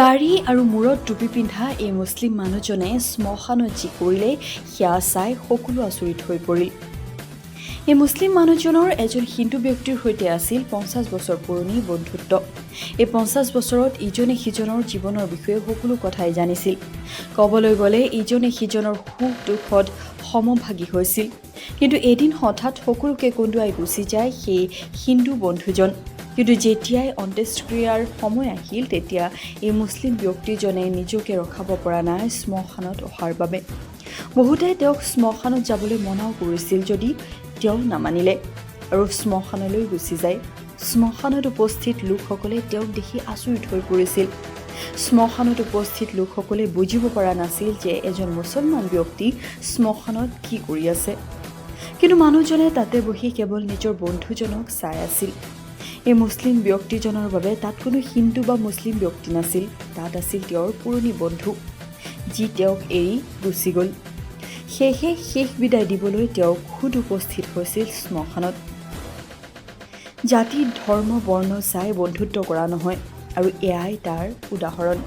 দাড়ি আৰু মূৰত টুপি পিন্ধা এই মুছলিম মানুহজনে শ্মশানত যি কৰিলে সেয়া চাই সকলো আচৰিত হৈ পৰিল। এই মুছলিম মানুহজনৰ এজন হিন্দু ব্যক্তিৰ সৈতে আছিল 50 বছৰ পুৰণি বন্ধুত্ব। এই 50 বছৰত ইজনে সিজনৰ জীৱনৰ বিষয়ে সকলো কথাই জানিছিল। ক'বলৈ গ'লে ইজনে সিজনৰ সুখ দুখত সমভাগী হৈছিল। কিন্তু এদিন হঠাৎ সকলোকে কন্দুৱাই গুচি যায় সেই হিন্দু বন্ধুজন। কিন্তু যেতিয়াই অন্ত্যেষ্টিক্ৰিয়াৰ সময় আহিল তেতিয়া এই মুছলিম ব্যক্তিজনে নিজকে ৰখাব পৰা নাই শ্মশানত অহাৰ বাবে। বহুতে তেওঁক শ্মশানত যাবলৈ মনাও কৰিছিল, যদি তেওঁ নামানিলে আৰু শ্মশানলৈ গুচি যায়। শ্মশানত উপস্থিত লোকসকলে তেওঁক দেখি আচৰিত হৈ পৰিছিল। শ্মশানত উপস্থিত লোকসকলে বুজিব পৰা নাছিল যে এজন মুছলমান ব্যক্তি শ্মশানত কি কৰি আছে। কিন্তু মানুহজনে তাতে বহি কেৱল নিজৰ বন্ধুজনক চাই আছিল। এই মুছলিম ব্যক্তিজনৰ বাবে তাত কোনো হিন্দু বা মুছলিম ব্যক্তি নাছিল, তাত আছিল তেওঁৰ পুৰণি বন্ধু, যি তেওঁক এৰি গুচি গ'ল। সেয়েহে শেষ বিদায় দিবলৈ তেওঁ খুদ উপস্থিত হৈছিল শ্মশানত। জাতি ধৰ্ম বৰ্ণ চাই বন্ধুত্ব কৰা নহয়, আৰু এয়াই তাৰ উদাহৰণ।